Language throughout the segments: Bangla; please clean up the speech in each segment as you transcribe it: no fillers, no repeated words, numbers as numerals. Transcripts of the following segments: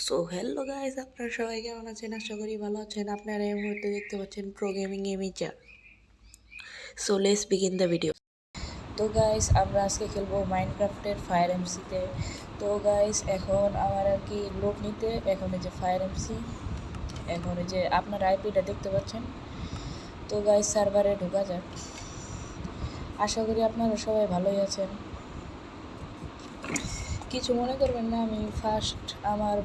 সো হ্যালো গাইস, আপনারা সবাই কেমন আছেন? আশা করি ভালো আছেন। আপনারা এই মুহূর্তে দেখতে পাচ্ছেন pro gaming amateur. So let's begin the video. তো গাইস, আমরা আজকে খেলবো মাইনক্রাফটের ফায়ার এমসিতে। তো গাইস, এখন আমার আর কি লোড নিতে, এখন এই যে ফায়ার এমসি, এখন এই যে আপনার আইপিটা দেখতে পাচ্ছেন। তো গাইস, সার্ভারে ঢোকা যাক। আশা করি আপনারা সবাই ভালোই আছেন। কিছু মনে করবেন না, আমি ফার্স্ট আমার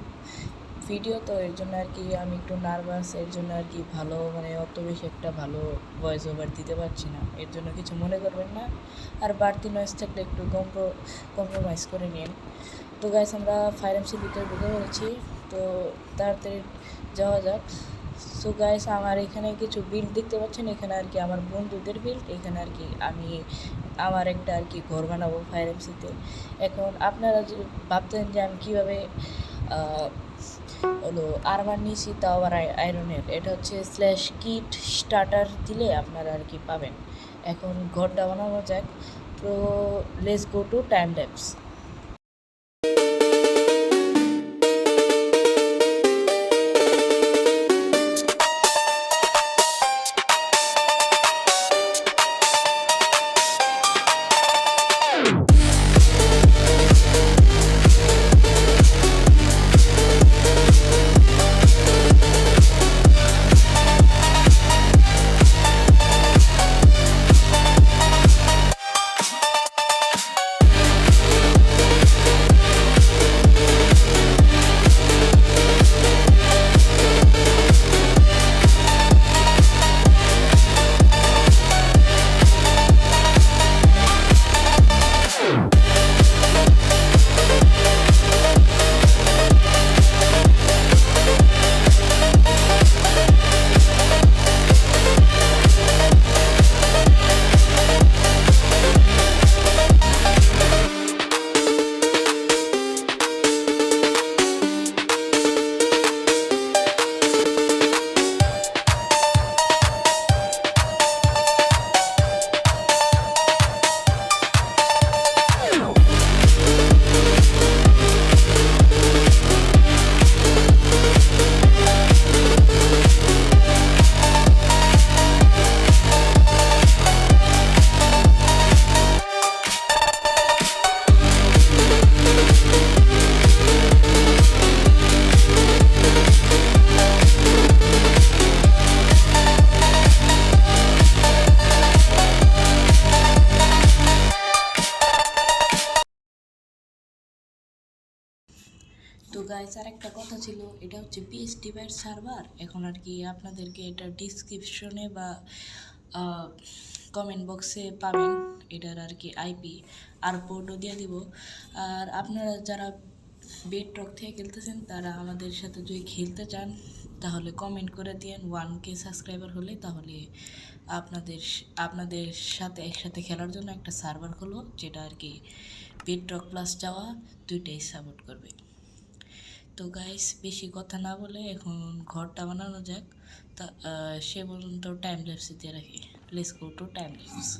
ভিডিও, তো এর জন্য আর কি আমি একটু নার্ভাস, এর জন্য আর কি ভালো অত বেশি একটা ভালো ভয়েস ওভার দিতে পারছি না, এর জন্য কিছু মনে করবেন না। আর বাড়তি নয়েজ থাকলে একটু কম্প্রোমাইজ করে নিন। তো গাইস, আমরা ফায়ার এমসির ভিতরে ঢুকে পড়েছি, তো তাড়াতাড়ি যাওয়া যাক। সো গাইস, আমার এখানে কিছু বিল্ড দেখতে পাচ্ছেন, এখানে আর কি আমার বন্ধুদের বিল্ড, এখানে আর কি আমি আমার একটা আর কি ঘর বানাবো ফায়ার এমসিতে। এখন আপনারা ভাবতেন যে আমি কীভাবে হলো আর্মার নিয়েছি, তাও আবার আয়রনের, এটা হচ্ছে /kit স্টার্টার দিলে আপনারা আর কি পাবেন। এখন ঘরটা বানানো যাক। তো let's go to time lapse. তো গাইস, আর একটা কথা ছিল, এটা হচ্ছে PS সার্ভার। এখন আর কি আপনাদেরকে এটা ডিসক্রিপশনে বা কমেন্ট বক্সে পাবেন এটার আর কি আইপি, আর পোর্টও দিয়ে দিব। আর আপনারা যারা বেডরক থেকে খেলতেছেন, তারা আমাদের সাথে যদি খেলতে চান তাহলে কমেন্ট করে দিয়েন। 1K সাবস্ক্রাইবার হলে তাহলে আপনাদের আপনাদের সাথে একসাথে খেলার জন্য একটা সার্ভার খোলো, যেটা আর কি বেডরক প্লাস যাওয়া দুইটাই সাপোর্ট করবে। তো গাইস, বেশি কথা না বলে এখন ঘরটা বানানো যাক। তা সে পর্যন্ত টাইম ল্যাপসে দিয়ে রাখি। Let's go to time lapse.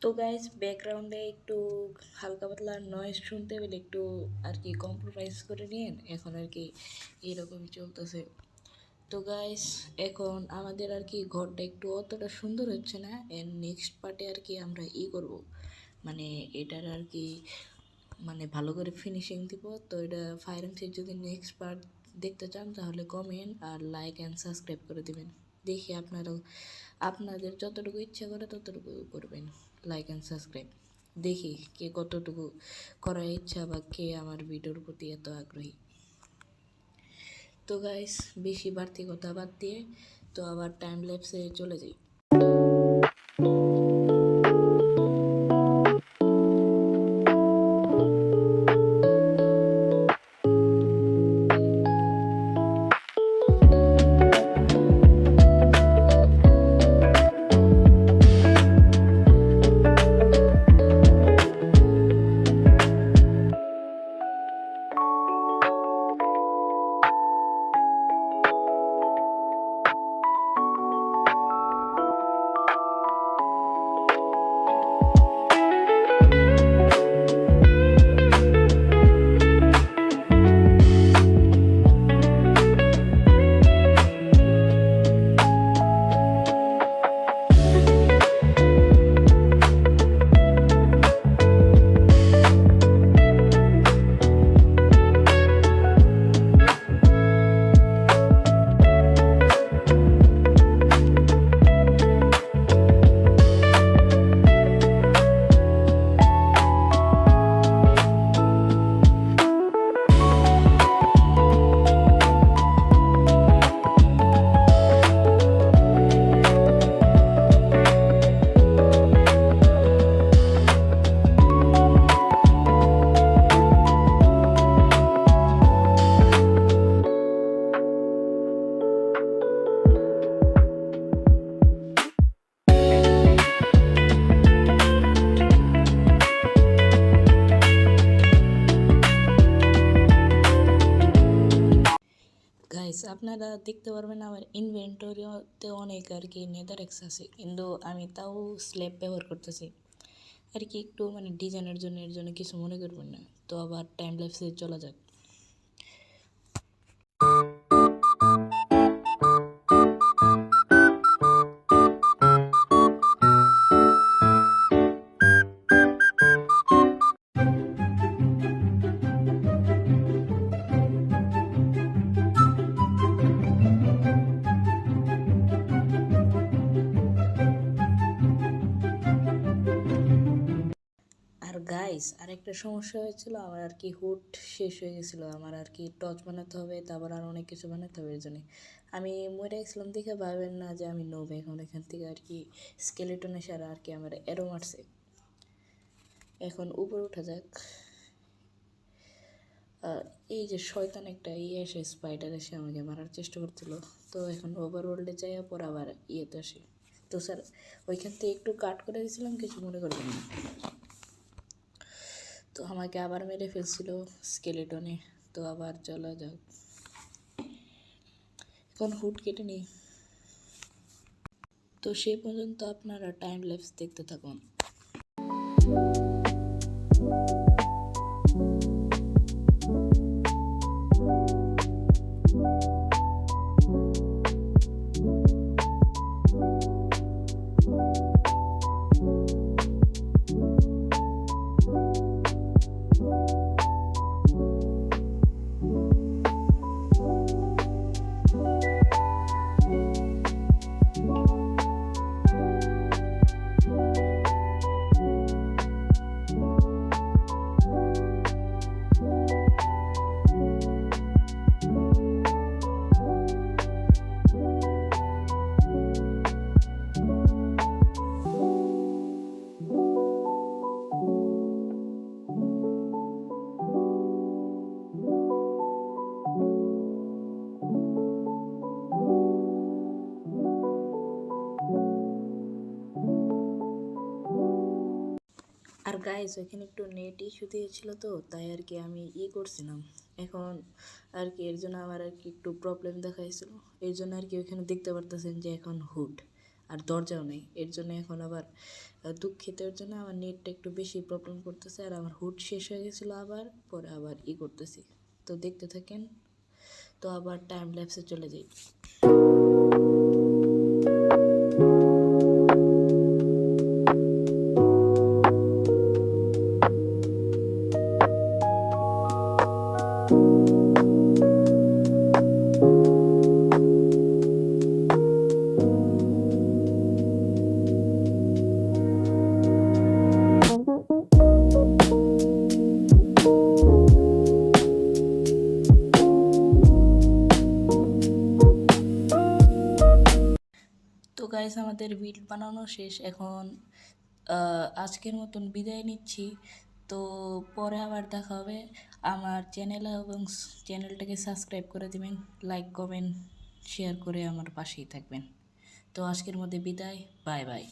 তো গাইজ ব্যাকগ্রাউন্ডে একটু হালকা পাতলা নয়েজ শুনতে পেলে একটু আর কি কম্প্রোমাইজ করে নিন, এখন আর কি এরকমই চলতেছে। তো গাইস এখন আমাদের আর কি ঘরটা একটু অতটা সুন্দর হচ্ছে না, এর নেক্সট পার্টে আর কি আমরা করব, মানে এটার আর কি মানে ভালো করে ফিনিশিং দিব। তো এটা ফায়ার এন্ড যদি নেক্সট পার্ট দেখতে চান তাহলে কমেন্ট আর লাইক অ্যান্ড সাবস্ক্রাইব করে দেবেন। দেখি আপনাদের যতটুকু ইচ্ছা করে ততটুকু করবেন, লাইক অ্যান্ড সাবস্ক্রাইব। দেখি কে কতটুকু করার ইচ্ছা বা কে আমার ভিডিওর প্রতি এত আগ্রহী। তো গাইস বেশি বাড়তি কথা বাদ দিয়ে তো আবার টাইম ল্যাপসে চলে যাই। গাইস আপনারা দেখতে পারবেন আমার ইনভেন্টরিতে অনেক আর কি নেদারেক্স আছে, কিন্তু আমি তাও স্ল্যাব ব্যবহার করতেছি আর কি একটু মানে ডিজাইনের জন্য, এর জন্য কিছু মনে করবেন না। তো আবার টাইম ল্যাপসে চলা যাক। আর গাইস আরেকটা সমস্যা হয়েছিল, আমার আর কি হুড শেষ হয়ে গেছিলো, আমার আর কি টর্চ বানাতে হবে, তারপর আর অনেক কিছু বানাতে হবে। এর জন্য আমি মরে গেছিলাম, দেখে ভাবেন না যে আমি নোব। এখন এখান থেকে আর কি স্কেলেটন এসে আর কি আমার এরো মারছে। এখন উপরে উঠা যাক। এই যে শয়তান একটা এসে স্পাইডার এসে আমাকে মারার চেষ্টা করছিল। তো এখন ওভারওয়ার্ল্ডে যাই, পর আবার ইয়েতে আসি। তো স্যার ওইখান থেকে একটু কাট করে দিয়েছিলাম, কিছু মনে করবেন না। তো আমাকে আবার মেরে ফেলছিল স্কেলেটনে। তো আবার চলা যাক, এখন হুড কেটে নিই। তো সে পর্যন্ত আপনারা টাইম ল্যাপস দেখতে থাকুন। আর গাইজ ওইখানে একটু নেট ইস্যু দিয়েছিল, তো তাই আর কি আমি করছিলাম। এখন আর কি এর জন্য আমার আর কি একটু প্রবলেম দেখাইছিল, এর জন্য আর কি ওইখানে দেখতে পারতেছেন যে এখন হুড আর দরজাও নেই। এর জন্য এখন আবার দুঃখিত, এর জন্য আমার নেটটা একটু বেশি প্রবলেম করতেছে, আর আমার হুড শেষ হয়ে গেছিলো, আবার পরে আবার করতেছি। তো দেখতে থাকেন। তো আবার টাইম ল্যাপসে চলে যাই। তো গাইস, আমাদের বিল বানানো শেষ। এখন আজকের মতন বিদায় নিচ্ছি। তো পরে আবার দেখা হবে। আমার চ্যানেলে এবং চ্যানেলটাকে সাবস্ক্রাইব করে দিবেন, লাইক কমেন্ট শেয়ার করে আমার পাশেই থাকবেন। তো আজকের মধ্যে বিদায়, বাই বাই।